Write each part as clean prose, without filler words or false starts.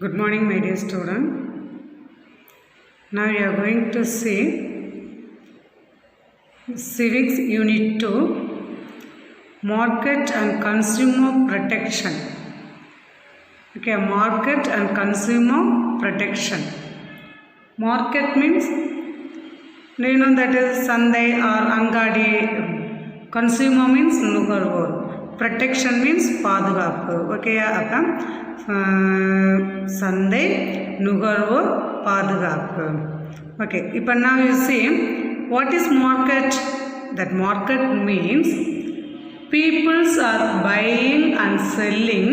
Good morning, my dear student. Now we are going to see Civics Unit 2, Market and Consumer Protection. Okay, Market and Consumer Protection. Market means, you know, that is Sunday or Angadi. Consumer means Nugarvor. Protection means பாதுகாப்பு. Okay, அப்போ சந்தை நுகர்வோர் பாதுகாப்பு. Okay, இப்போ now you see what is market? That market means peoples are buying and selling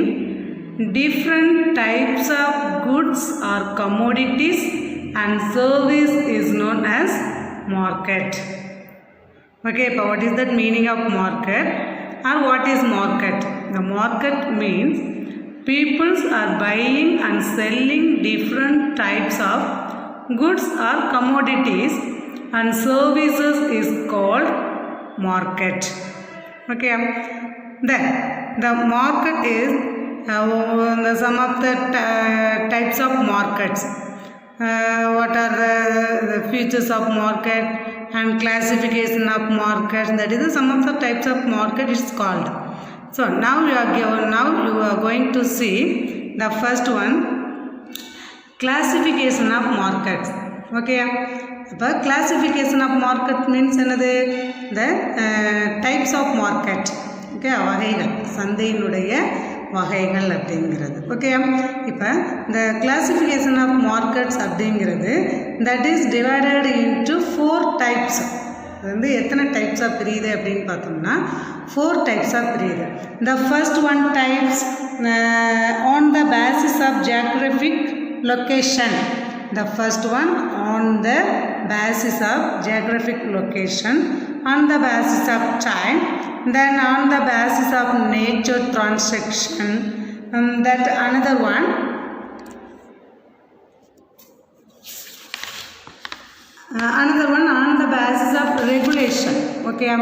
different types of goods or commodities and service is known as market. Okay, but what is that meaning of market? Or what is market? The market means peoples are buying and selling different types of goods or commodities and services is called market. Okay, then the market is some of the types of markets. What are the features of market and classification of markets? That is some of the types of market is called. So now you are going to see the first one, classification of markets. Okay, the classification of market means another the types of market. Okay, வகைகள் சந்தையினுடைய வகைகள் அப்படிங்கிறது. Okay, இப்போ இந்த classification of markets அப்படிங்கிறது that is divided into 4 types. அது வந்து எத்தனை டைப்ஸாக பிரியுது அப்படின்னு பார்த்தோம்னா 4 டைப்ஸாக பிரியுது. The first one types on the basis of geographic location. The first one on the basis of geographic location, on the basis of time, then on the basis of nature transaction, that another one on the basis of regulation. Okay,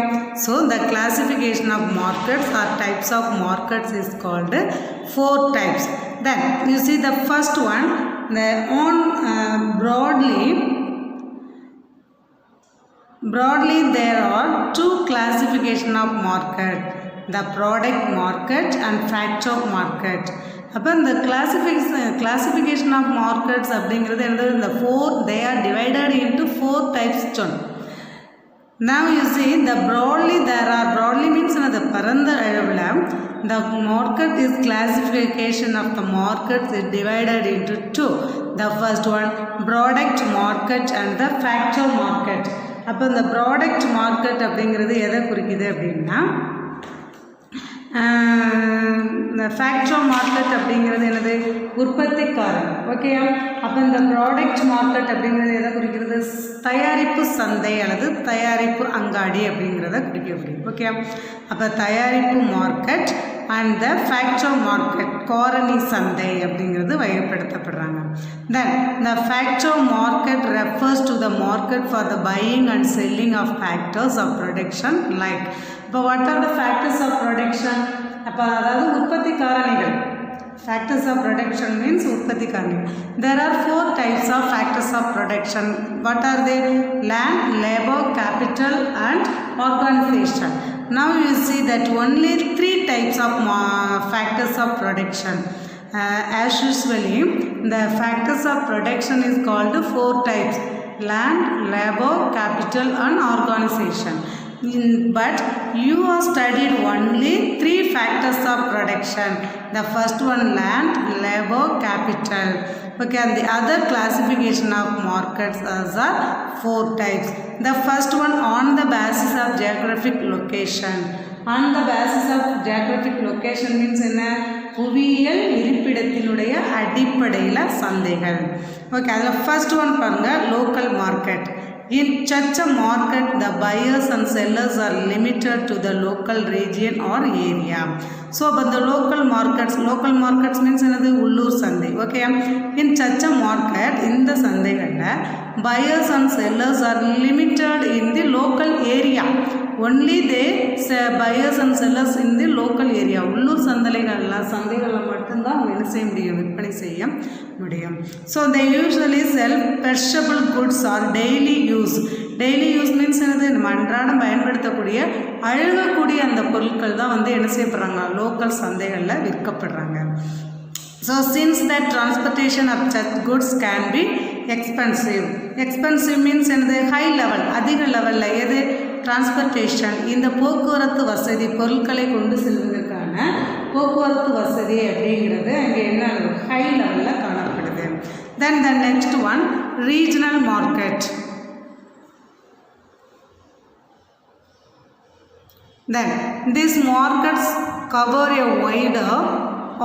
so the classification of markets or types of markets is called 4 types. Then you see the first one, broadly there are 2 classification of market, the product market and factor market. அப்போ இந்த classification of markets அப்படிங்கிறது என்னது, இந்த 4 they are divided into 4 types. Now you see the broadly means the பரந்த அளவில் the market is classification of the markets is divided into 2. The first one product market and the factor market. அப்போ இந்த product market அப்படிங்கிறது எதை குறிக்குது அப்படின்னா factor market அப்படிங்கிறது என்னது, உற்பத்திக்காரன். ஓகே, அப்போ இந்த ப்ராடக்ட் மார்க்கெட் அப்படிங்கிறது எதை குறிக்கிறது, தயாரிப்பு சந்தை அல்லது தயாரிப்பு அங்காடி அப்படிங்கிறத குறிக்கப்படுது. ஓகே, அப்போ தயாரிப்பு market and the factor market காரணி சந்தை அப்படிங்கிறது வகைப்படுத்தப்படுறாங்க. Then the factor market refers to the market for the buying and selling of factors of production like. இப்போ what are the factors of production? அப்போ அதாவது உற்பத்தி காரணிகள். Factors of production means உற்பத்தி காரணிகள். There are 4 types of factors of production. What are they? Land, labor, capital and organization. Now you see that only 3 types of factors of production. As usually the factors of production is called 4 types: land, labor, capital and organization. But you have studied only 3 factors of production. The first one land, labor, capital. Okay, and the other classification of markets are 4 types. The first one on the basis of geographic location. On the basis of geographic location means என்ன, புவியியல் இருப்பிடத்தினுடைய அடிப்படையில் சந்தைகள். Okay, அதில் first one பாருங்க, local market. In such a market, the buyers and sellers are limited to the local region or area. So, but the local markets means another உள்ளூர் சந்தை. Okay, in such a market, இந்த சந்தைகளில் buyers and sellers are limited in the local area. Only they buyers and sellers in the local area. உள்ளூர் சந்தைகளில் மட்டும்தான் அவங்க என்ன செய்ய முடியும், விற்பனை செய்ய முடியும். So they usually sell perishable goods or daily use. Daily use means என்னது, நம்ம அன்றாடம் பயன்படுத்தக்கூடிய அழுகக்கூடிய அந்த பொருட்கள் தான் வந்து என்ன செய்யப்படுறாங்க, லோக்கல் சந்தைகளில் விற்கப்படுறாங்க. So since that transportation of such goods can be expensive. Expensive means என்னது, ஹை லெவல், அதிக லெவலில். எது, டிரான்ஸ்போர்ட்டேஷன், இந்த போக்குவரத்து வசதி, பொருட்களை கொண்டு செல்வதற்கான போக்குவரத்து வசதி அப்படிங்கிறது அங்கே என்ன ஹை லெவலில் காணப்படுது. Then the next one, regional market. Then these markets cover a wider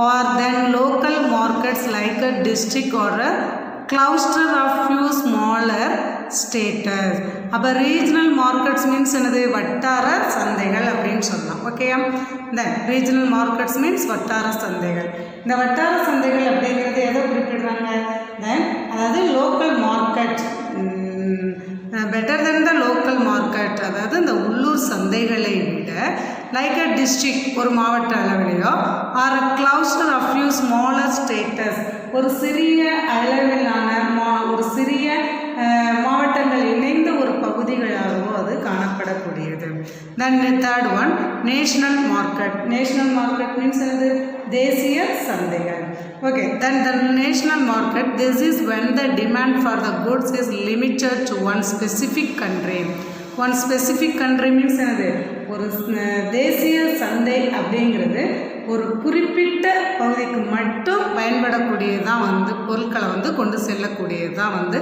or than local markets like a district or a cluster of few smaller states. அப்போ ரீஜனல் மார்க்கெட்ஸ் மீன்ஸ் என்னது, வட்டார சந்தைகள் அப்படின்னு சொல்லலாம். ஓகேயா. தென் ரீஜனல் மார்க்கெட்ஸ் மீன்ஸ் வட்டார சந்தைகள். இந்த வட்டார சந்தைகள் அப்படிங்கிறது எதை குறிப்பிடுறாங்க, தென் அதாவது லோக்கல் மார்க்கெட் பெட்டர் தென் த லோக்கல் மார்க்கெட், அதாவது இந்த உள்ளூர் சந்தைகளை விட லைக் அ டிஸ்ட்ரிக்ட், ஒரு மாவட்ட அளவிலையோ, or a cluster of few smaller states, ஒரு சிறிய அளவிலான ஒரு சிறிய மாவட்டங்கள் இணைந்த ஒரு பகுதிகளாகவோ அது காணப்படக்கூடியது. Then third one, national market. National market means என்னது, தேசிய சந்தைகள். Okay. Then the national market, this is when the demand for the goods is limited to one specific country. One specific country means என்னது, ஒரு தேசிய சந்தை அப்படிங்கிறது ஒரு குறிப்பிட்ட பகுதிக்கு மட்டும் பயன்படக்கூடியது தான் வந்து பொருட்களை வந்து கொண்டு செல்லக்கூடியது தான் வந்து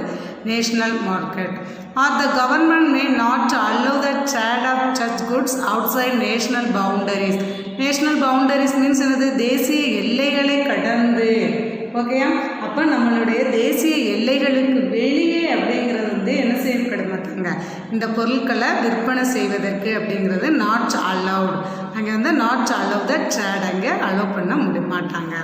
national market. R the government may not allow the trade of such goods outside national boundaries. National boundaries means என்னது, தேசிய எல்லைகளை கடந்து. ஓகேயா. அப்போ நம்மளுடைய தேசிய எல்லைகளுக்கு வெளியே அப்படிங்கிறது வந்து என்ன செய்யப்பட மாட்டாங்க, இந்த பொருட்களை விற்பனை செய்வதற்கு அப்படிங்கிறது நாட் அலவுட். அங்கே வந்து நாட் அலோவ் த ட்ரேட், அங்கே அலோவ் பண்ண மாட்டாங்க.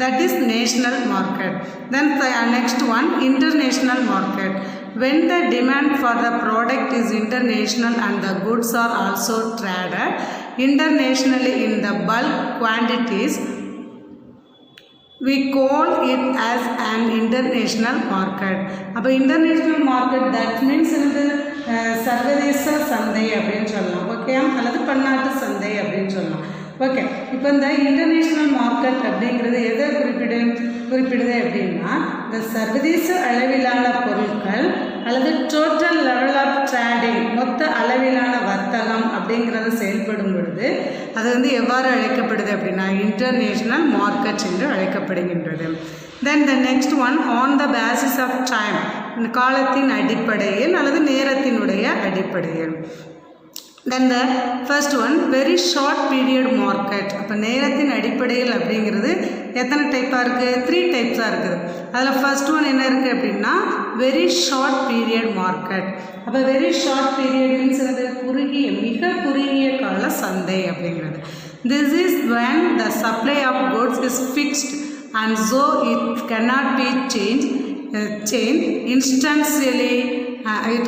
That is national market. Then next one, international market. when the demand for the product is international and the goods are also traded internationally in the bulk quantities, we call it as an international market. அப்போ international market that means என்னது, சர்வதேச சந்தை அப்படின்னு சொல்லலாம். Okay. அல்லது பன்னாட்டு சந்தை அப்படின்னு சொல்லலாம். ஓகே. இப்போ இந்த இன்டர்நேஷ்னல் மார்க்கெட் அப்படிங்கிறது எதை குறிப்பிடுது அப்படின்னா, இந்த சர்வதேச அளவிலான பொருட்கள் அல்லது டோட்டல் லெவல் ஆஃப் ட்ரேடிங், மொத்த அளவிலான வர்த்தகம் அப்படிங்கிறது செயல்படும் பொழுது அது வந்து எவ்வாறு அழைக்கப்படுது அப்படின்னா இன்டர்நேஷ்னல் மார்க்கெட் என்று அழைக்கப்படுகின்றது. Then the next one, on the basis of time, காலத்தின் அடிப்படையில் அல்லது நேரத்தினுடைய அடிப்படையில். Then the first one, very short period market. அப்போ நேரத்தின் அடிப்படையில் அப்படிங்கிறது எத்தனை டைப்பாக இருக்குது, 3 டைப்ஸாக இருக்குது. அதில் ஃபர்ஸ்ட் ஒன் என்ன இருக்குது அப்படின்னா வெரி ஷார்ட் பீரியட் மார்க்கெட். அப்போ வெரி ஷார்ட் பீரியட் மீன்ஸ் என்னது, குறுகிய, மிக குறுகிய கால சந்தை அப்படிங்கிறது. This is when the supply of goods is fixed and so it cannot be changed instantaneously. It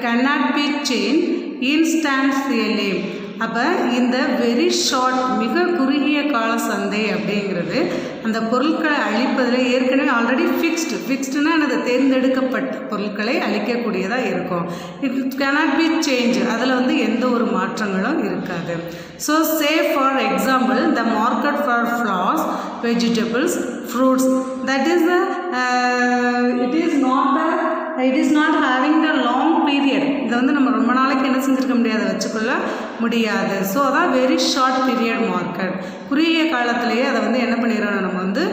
cannot be changed instantaneously. அப்போ இந்த வெரி ஷார்ட், மிக குறுகிய கால சந்தை அப்படிங்கிறது அந்த பொருட்களை அழிப்பதில் ஏற்கனவே ஆல்ரெடி ஃபிக்ஸ்டுனா அது தேர்ந்தெடுக்கப்பட்ட பொருட்களை அழிக்கக்கூடியதாக இருக்கும். இட் கேனாட் பி சேஞ்ச், அதில் வந்து எந்த ஒரு மாற்றங்களும் இருக்காது. So say for example the market for flowers, vegetables, fruits, that is it is not having the long period. இதை வந்து நம்ம ரொம்ப நாளைக்கு என்ன செஞ்சுருக்க முடியாது, வச்சுக்கொள்ள முடியாது. ஸோ அதான் வெரி ஷார்ட் பீரியட் மார்க்கெட். குறுகிய காலத்திலேயே அதை வந்து என்ன பண்ணிடணும், நம்ம வந்து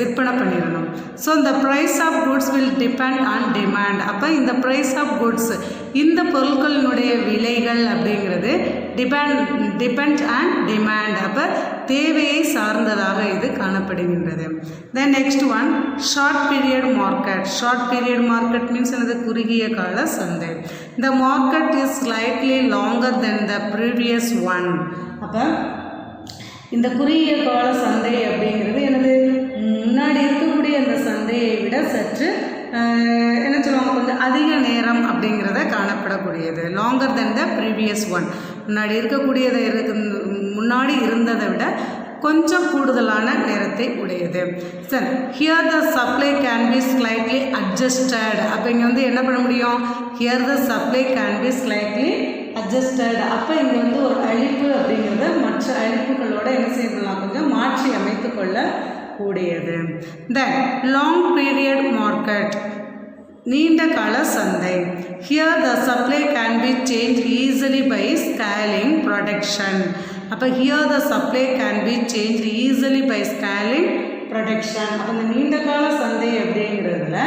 விற்பனை பண்ணிடணும். ஸோ இந்த price of goods will depend on demand. அப்போ இந்த ப்ரைஸ் ஆஃப் குட்ஸ், இந்த பொருட்களினுடைய விலைகள் அப்படிங்கிறது டிபெண்ட் ஆன் டிமாண்ட். அப்போ தேவையை சார்ந்ததாக இது காணப்படுகின்றது. Then next one, short period market. Short period market means எனது குறுகிய கால சந்தை. The market is slightly longer then the previous one. அப்போ இந்த குறுகிய கால சந்தை அப்படிங்கிறது எனது முன்னாடி இருக்கக்கூடிய அந்த சந்தையை விட சற்று என்ன சொல்லுவாங்க, கொஞ்சம் அதிக நேரம் அப்படிங்கிறத காணப்படக்கூடியது. Longer then the previous one. முன்னாடி இருந்ததை விட கொஞ்சம் கூடுதலான நேரத்தை உடையது. சரி, here the supply can be slightly adjusted. அப்போ இங்கே வந்து என்ன பண்ண முடியும், here the supply can be slightly adjusted. அப்போ இங்கே வந்து ஒரு அழிப்பு அப்படிங்கிறத மற்ற அழிப்புகளோட என்ன செய்யலாம், கொஞ்சம் மாற்றி அமைத்து கொள்ள கூடியது. தென் லாங் பீரியட் மார்க்கெட், நீண்ட கால சந்தை. Here the supply can be change easily by scaling production. அப்போ here the supply can be change easily by scaling production. அப்போ இந்த நீண்ட கால சந்தை அப்படிங்கிறதுல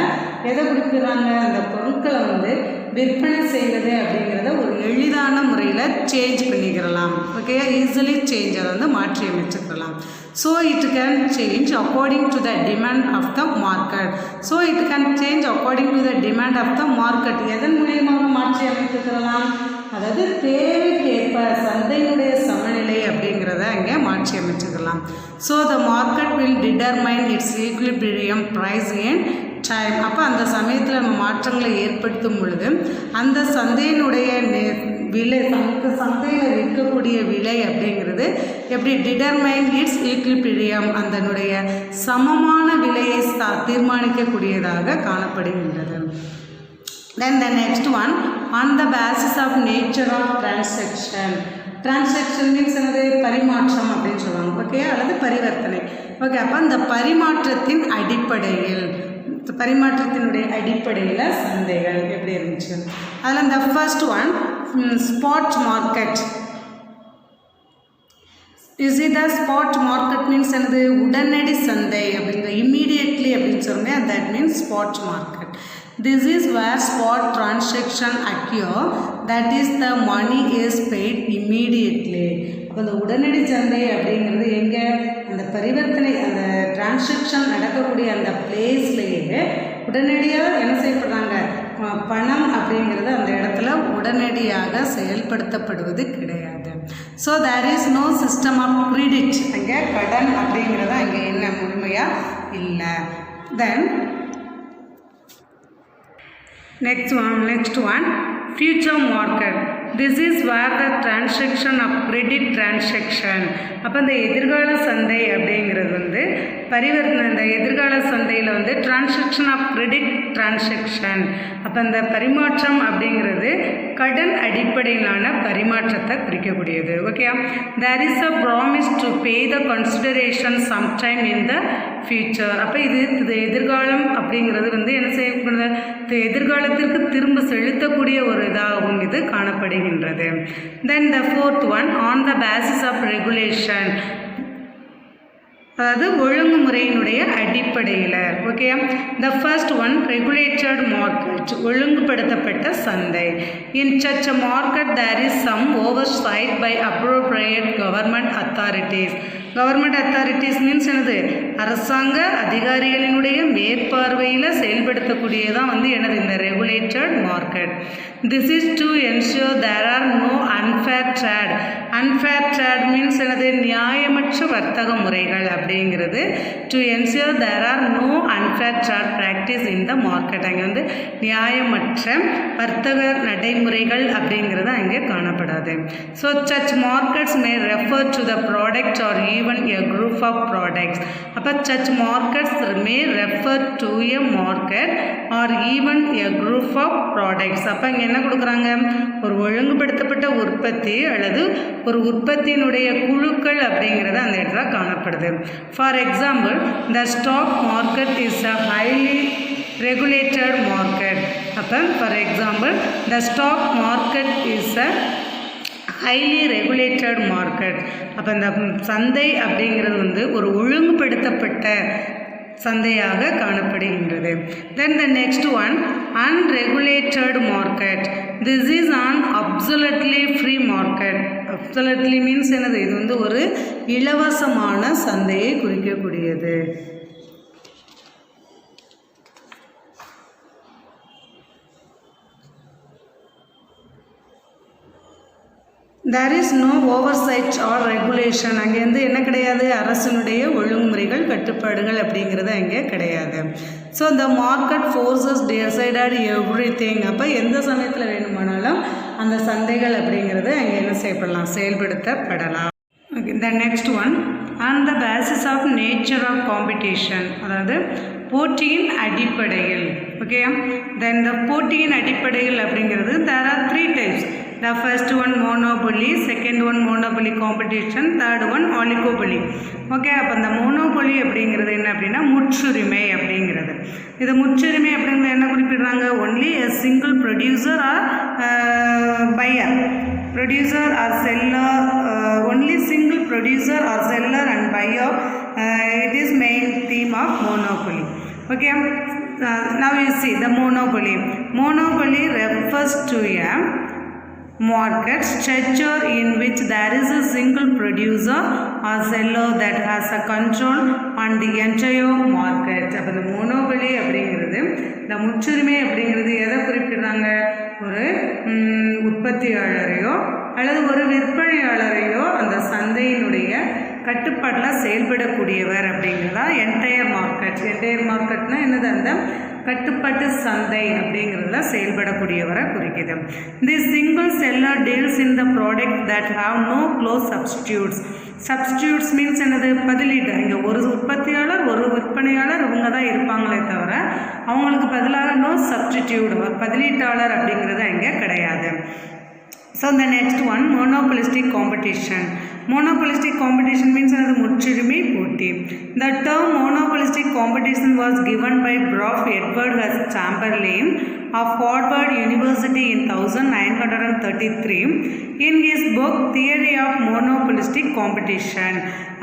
எதை கொடுக்குறாங்க, அந்த பொருட்களை வந்து விற்பனை செய்வது அப்படிங்கிறத ஒரு எளிதான முறையில் சேஞ்ச் பண்ணிக்கிறலாம். ஓகே, ஈஸிலி சேஞ்ச், அதை வந்து மாற்றி அமைச்சுக்கலாம். So it can change according to the demand of the market. So it can change according to the demand of the market. எதன் மூலியமாக மாற்றி அமைத்துக்கலாம், அதாவது தேவைக்கேற்ப சந்தையினுடைய சமநிலை அப்படிங்கிறத அங்கே மாற்றி அமைச்சுக்கலாம். So the market will determine its equilibrium price and time. அப்போ அந்த சமயத்தில் நம்ம மாற்றங்களை ஏற்படுத்தும் பொழுது அந்த சந்தையினுடைய விலை, சந்தையில் விற்கக்கூடிய விலை அப்படிங்கிறது எப்படி டிட்டர்மைன் இட்ஸ் ஈக்விலிபிரியம், அதனுடைய சமமான விலையை தீர்மானிக்கக்கூடியதாக காணப்படுகின்றது. Then the next one, on the basis of nature of transaction. Transaction means என்னது, பரிமாற்றம் அப்படின்னு சொல்லுவாங்க. ஓகே, அல்லது பரிவர்த்தனை. ஓகே, அப்போ அந்த பரிமாற்றத்தின் அடிப்படையில், பரிமாற்றத்தினுடைய அடிப்படையில் சந்தைகள் எப்படி இருந்துச்சு. அதில் இந்த first one spot market. Is it the spot market means என்னது, உடனடி சந்தை அப்படிங்கிற, இம்மீடியட்லி அப்படின்னு சொன்னேன், that means spot market. This is where spot transaction occur, that is the money is paid immediately. அப்போ இந்த உடனடி சந்தை அப்படிங்கிறது எங்கே, அந்த பரிவர்த்தனை, அந்த டிரான்சாக்ஷன் நடக்கக்கூடிய அந்த பிளேஸ்லேயே உடனடியாக என்ன செய்யப்படுறாங்க, பணம் அப்படிங்கிறது அந்த இடத்துல உடனடியாக செயல்படுத்தப்படுவது கிடையாது. So there is no system of credit. அங்கே கடன் அப்படிங்கிறது அங்கே என்ன முழுமையாக இல்லை. தென் next one future market. This is where the transaction of credit transaction. அப்போ இந்த எதிர்கால சந்தை அப்படிங்கிறது வந்து பரிவர்த்தனை, இந்த எதிர்கால சந்தையில் வந்து டிரான்சாக்ஷன் ஆஃப் கிரெடிட் டிரான்சாக்ஷன். அப்போ இந்த பரிமாற்றம் அப்படிங்கிறது கடன் அடிப்படையிலான பரிமாற்றத்தை குறிக்கக்கூடியது. Okay, there is a promise to pay the consideration sometime in the future. அப்போ இது எதிர்காலம் அப்படிங்கிறது வந்து என்ன செய்யப்படுது, எதிர்காலத்திற்கு திரும்ப செலுத்தக்கூடிய ஒரு இதாகவும் இது காணப்படுகின்றது. Then the fourth one, on the basis of regulation. அதாவது ஒழுங்குமுறையினுடைய அடிப்படையில். Okay, the first one regulated market, ஒழுங்குபடுத்தப்பட்ட சந்தை. In such a market there is some oversight by appropriate government authorities. Government authorities means என்னது, அரசாங்க அதிகாரிகளினுடைய மேற்பார்வையில் செயல்படுத்தக்கூடியதான் வந்து என்னது இந்த regulated market. This is to ensure there are no unfair trade. Unfair trade means என்னது, நியாயமற்ற வர்த்தக முறைகள் அப்படிங்கிறது. To ensure there are no unfair trade practice in the market. அங்கே வந்து நியாயமற்ற வர்த்தக நடைமுறைகள் அப்படிங்கிறது அங்கே காணப்படாது. So such markets may refer to the product or even a group of products. அப்போ such markets may refer to a market or even a group of products. அப்போ இங்கே என்ன கொடுக்குறாங்க, ஒரு ஒழுங்குபடுத்தப்பட்ட உற்பத்தி அல்லது ஒரு உற்பத்தியினுடைய குழுக்கள் அப்படிங்கிறது அந்த இடத்துல காணப்படுது. For example, the stock market is a highly regulated market. அப்போ for example, the stock market is a highly regulated market. அப்போ இந்த சந்தை அப்படிங்கிறது வந்து ஒரு ஒழுங்குபடுத்தப்பட்ட சந்தையாக காணப்படுகின்றது. Then the next one, unregulated market. This is an absolutely free market. Absolutely means என்னது, இது வந்து ஒரு இலவசமான சந்தையை குறிக்கக்கூடியது. there is no oversight or regulation. அங்கே வந்து என்ன கிடையாது, அரசினுடைய ஒழுங்குமுறைகள் கட்டுப்பாடுகள் அப்படிங்கிறது அங்கே கிடையாது. So the market forces decided everything. அப்போ எந்த சமயத்தில் வேணுமானாலும் அந்த சந்தைகள் அப்படிங்கிறது அங்கே என்ன செய்யப்படலாம், செயல்படுத்தப்படலாம். Okay, the next one, on the basis of nature of competition, அதாவது போட்டியின் அடிப்படையில். ஓகே, then the போட்டியின் அடிப்படையில் அப்படிங்கிறது there are 3 types. The first one monopoly, second one monopoly competition, third one oligopoly. Okay, அப்போ இந்த மோனோபொலி அப்படிங்கிறது என்ன அப்படின்னா முற்றுரிமை அப்படிங்கிறது. இது முற்றுரிமை அப்படிங்கிறது என்ன குறிப்பிடுறாங்க, only a single producer or buyer, producer or seller, only single producer or seller and buyer, it is main theme of monopoly. Okay, now you see the monopoly. Monopoly refers to a market structure in which there is a single producer or seller that has a control on the entire market. அப்போ இந்த monopoly அப்படிங்கிறது, இந்த முற்றுரிமை அப்படிங்கிறது எதை குறிப்பிடுறாங்க, ஒரு உற்பத்தியாளரையோ அல்லது ஒரு விற்பனையாளரையோ அந்த சந்தையினுடைய கட்டுப்பாட்டில் செயல்படக்கூடியவர் அப்படிங்கிறதா என்டையர் மார்க்கெட். என்டையர் மார்க்கெட்னா என்னது, அந்த கட்டுப்பாட்டு சந்தை அப்படிங்கிறதுல செயல்படக்கூடியவரை குறிக்குது. The single seller deals in the product that have no close substitutes. Substitutes means என்னது, பதிலீடு. இங்கே ஒரு உற்பத்தியாளர் ஒரு விற்பனையாளர் இவங்க தான் இருப்பாங்களே தவிர அவங்களுக்கு பதிலாக நோ சப்ஸ்டிடியூட், பதிலீட்டாளர் அப்படிங்கிறது அங்கே கிடையாது. So the next one, monopolistic competition. Monopolistic competition means another முற்றுரிமை போட்டி. The term monopolistic competition was given by Prof. Edward H. Chamberlain of Harvard University in 1933 in his book Theory of Monopolistic Competition.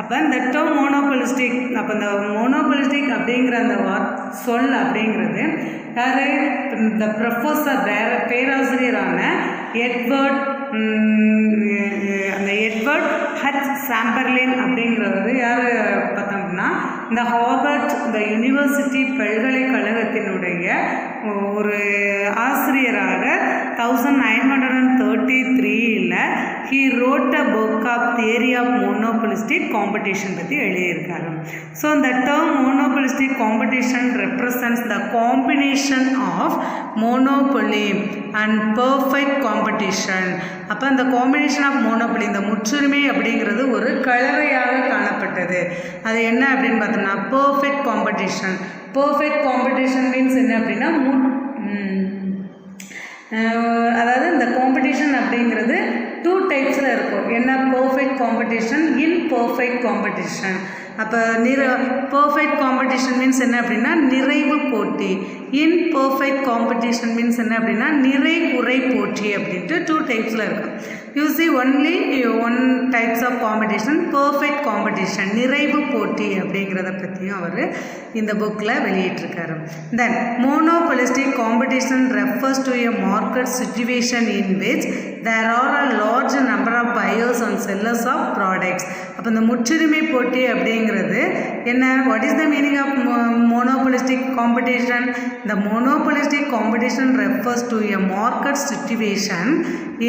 அப்போ இந்த term monopolistic, அப்போ இந்த monopolistic அப்படிங்கிற அந்த சொல் அப்படிங்கிறது யார், இந்த ப்ரொஃபஸர் பேராசிரியரான எட்வர்ட் ஹச் சாம்பர்லின் அப்படிங்கிறது யார் பார்த்தோம்னா, இந்த ஹார்வர்ட் இந்த யூனிவர்சிட்டி பல்கலைக்கழகத்தினுடைய ஒரு ஆசிரியராக 1933 he wrote a book of Theory of Monopolistic Competition பற்றி எழுதியிருக்காரு. So the term monopolistic competition represents the combination of monopoly and perfect competition. அப்போ இந்த காம்பினேஷன் ஆஃப் மோனோபொலி, இந்த முற்றுரிமை அப்படிங்கிறது ஒரு கலவையாக காணப்பட்டது. அது என்ன அப்படின்னு பார்த்தோம்னா perfect competition. Perfect competition means என்ன அப்படின்னா அதாவது இந்த காம்படிஷன் அப்படிங்கிறது 2 டைப்ஸில் இருக்கும். என்ன, பர்ஃபெக்ட் காம்படிஷன், இன்பர்ஃபெக்ட் காம்படிஷன். அப்போ பர்ஃபெக்ட் காம்படிஷன் மீன்ஸ் என்ன அப்படின்னா நிறைவு போட்டி. இன்பர்ஃபெக்ட் காம்படிஷன் மீன்ஸ் என்ன அப்படின்னா நிறை குறை போட்டி அப்படின்ட்டு 2 டைப்ஸில் இருக்கும். You see only 1 types of competition, perfect competition, நிறைவு போட்டி அப்படிங்கிறத பற்றியும் அவர் இந்த புக்கில் வெளியிட்டிருக்காரு. Then monopolistic competition refers to a market situation in which there are a large number of buyers and sellers of products. அப்போ இந்த முற்றுரிமை போட்டி அப்படிங்கிறது என்ன, what is the meaning of monopolistic competition? The monopolistic competition refers to a market situation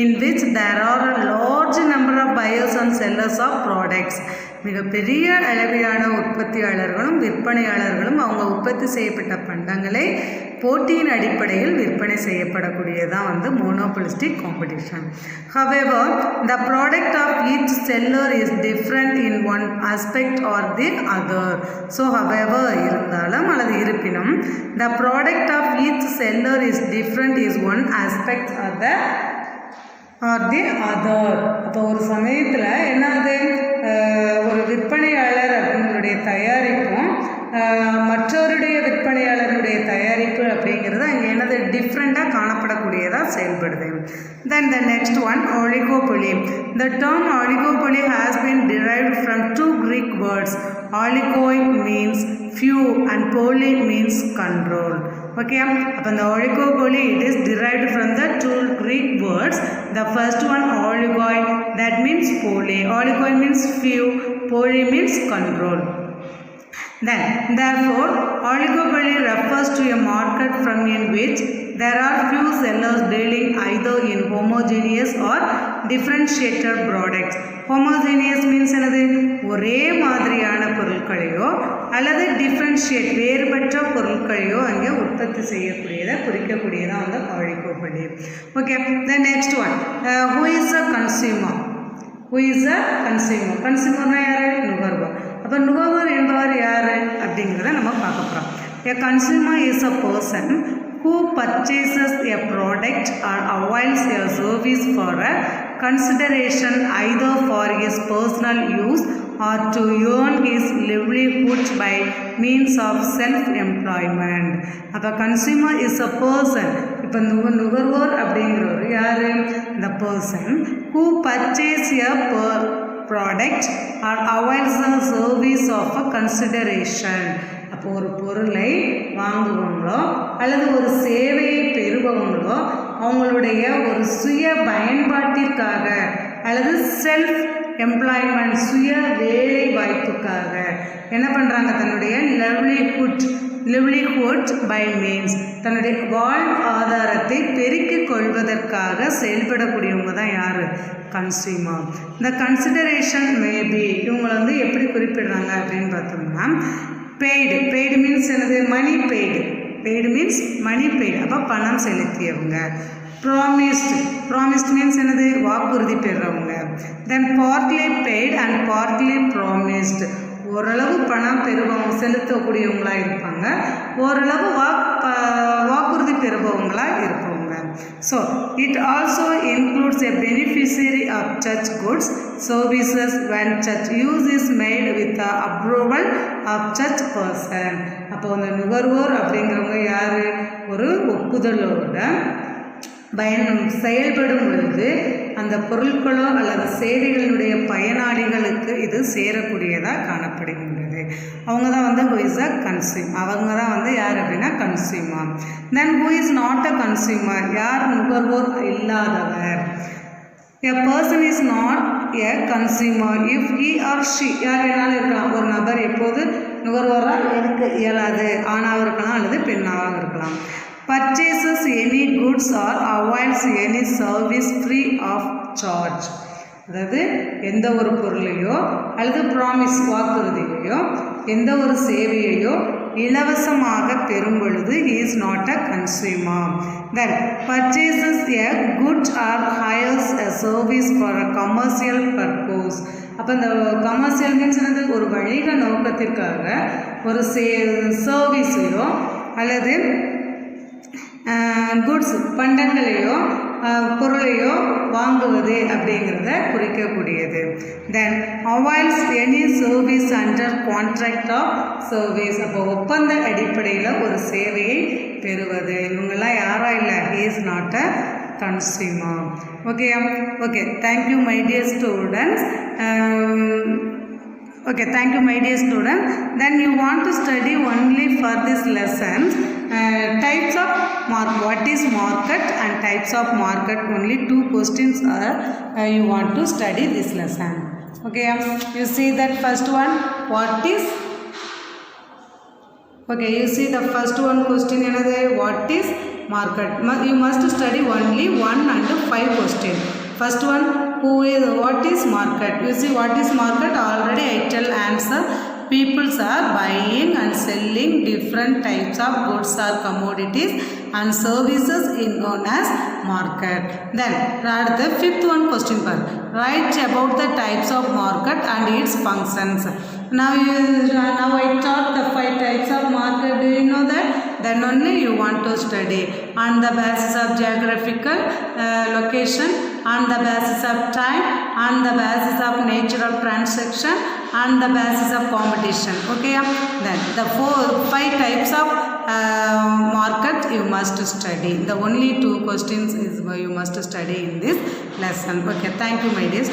in which there are a large number of buyers and sellers of products. மிகப்பெரிய அளவிலான உற்பத்தியாளர்களும் விற்பனையாளர்களும் அவங்க உற்பத்தி செய்யப்பட்ட பண்டங்களை போட்டியின் அடிப்படையில் விற்பனை செய்யப்படக்கூடியதான் வந்து மோனோபொலிஸ்டிக் competition. However, the product of each seller is different in one aspect or the other. So, however இருந்தாலும் அல்லது இருப்பினும் the product of each seller is different is one aspect or the other. அப்போ ஒரு சமயத்தில் என்னது, ஒரு விற்பனையாளர் அவங்களுடைய தயாரிப்பும் மற்றவருடைய விற்பனையாளருடைய தயாரிப்பு அப்படிங்கிறது அங்கே என்னது டிஃப்ரெண்ட்டாக காணப்படக்கூடியதாக செயல்படுது. Then the next one, oligopoly. The term oligopoly has been derived from 2 Greek words. Oligoi means few and poly means control. Okay, அப்போ இந்த oligopoly it is derived from the 2 Greek words. The first one oligoi, that means poly. Oligoi means few, poly means control. Then, therefore, oligopoly refers to a market from in which there are few sellers dealing either in homogeneous or differentiated products. Homogeneous means என்னது ஒரே மாதிரியான பொருட்களையோ அல்லது differentiate வேறுபட்ட பொருட்களையோ அங்கே உற்பத்தி செய்யக்கூடியதை குறிக்கக்கூடியதான் அந்த ஆழிக்கோப்பள்ளி. Okay, the next one, who is a consumer? Who is a consumer? கன்சியூமர்னா யாரு? நுகர்வோர். அப்போ நுகர்வோர் என்பவர் யாரு அப்படிங்கிறத நம்ம பார்க்க போகிறோம். A consumer is a person who purchases a product or avails a service for a consideration either for his personal use or to earn his livelihood by means of self-employment. அப்போ consumer is a person. இப்போ நுகர்வோர் அப்படிங்கிறவர் யாரு? The person who purchases a product or avails a service of a consideration. அப்போ ஒரு பொருளை வாங்குவங்களோ அல்லது ஒரு சேவையை பெறுபவங்களோ அவங்களுடைய ஒரு சுய பயன்பாட்டிற்காக அல்லது செல்ஃப் எம்ப்ளாய்மெண்ட் சுய வேலை வாய்ப்புக்காக என்ன பண்ணுறாங்க? தன்னுடைய லிவ்லிஹுட் பை மீன்ஸ் தன்னுடைய வாழ்வாதாரத்தை பெருக்கிக் கொள்வதற்காக செயல்படக்கூடியவங்க தான் யார்? கன்சியூமர். இந்த கன்சிடரேஷன் மேபி இவங்களை எப்படி குறிப்பிடுறாங்க அப்படின்னு பார்த்தோம்னா பெய்டு மீன்ஸ் என்னது? Money paid means money paid, அப்போ பணம் செலுத்தியவங்க. ப்ராமிஸ்ட் மீன்ஸ் என்னது? வாக்குறுதி பெறுறவங்க. Then partly paid and partly promised, ஓரளவு பணம் பெறுபவங்க செலுத்தக்கூடியவங்களாக இருப்பாங்க, ஓரளவு வாக்குறுதி பெறுபவங்களாக இருப்பவங்க. So it also includes a beneficiary of church goods services when church use is made with the approval of church person. அப்போ அந்த நுகர்வோர் அப்படிங்கிறவங்க யார்? ஒரு ஒப்புதலோட செயல்படும் பொழுது அந்த பொருட்களோ அல்லது சேவைகளினுடைய பயனாளிகளுக்கு இது சேரக்கூடியதாக காணப்படுகின்றது. அவங்க தான் who is a consumer. அவங்க தான் யார் அப்படின்னா consumer. Then who is not a consumer? யார் நுகர்வோர் இல்லாதவர்? A person is not a consumer if he or she, யார் வேணாலும் இருக்கலாம். ஒரு நபர் எப்போது நுகர்வோராக இருக்க இயலாது, ஆணாக இருக்கலாம் அல்லது பெண்ணாக இருக்கலாம். Purchases any goods or avails any service free of charge. அதாவது எந்த ஒரு பொருளையோ அல்லது ப்ராமிஸ் வாக்குறுதியையோ எந்த ஒரு சேவையையோ இலவசமாக பெறும் பொழுது he is not a consumer. Then purchases a good or hires a service for a commercial purpose. அப்போ இந்த கமர்ஷியல் மீன்ஸ் ஒரு வணிக நோக்கத்திற்காக ஒரு சர்வீஸையோ அல்லது குட்ஸ் பண்டங்களையோ பொருளையோ வாங்குவது அப்படிங்கிறத குறிக்கக்கூடியது. Then avails any service under contract of service, அப்போ ஒப்பந்த அடிப்படையில் ஒரு சேவையை பெறுவது. இவங்கெல்லாம் யாரா இல்லை? He is not a consumer. Okay, thank you my dear students. Thank you my dear students. Then you want to study only for this lesson types of market. What is market and types of market? Only 2 questions are you want to study this lesson. Okay, you see that first one, what is? Okay, you see the first one question, another, what is market? You must study only 1 and 5 questions. First one, what is market? You see what is market? Already I tell answer. Peoples are buying and selling different types of goods or commodities and services is known as market. Then the 5th one question part. Write about the types of market and its functions. Now I taught the 5 types of market. Do you know that? Then only you want to study on the basis of geographical location, on the basis of time, on the basis of nature of transaction, on the basis of competition. Okay, then the 5 types of market you must study. The only 2 questions is you must study in this lesson. Okay, thank you my dear.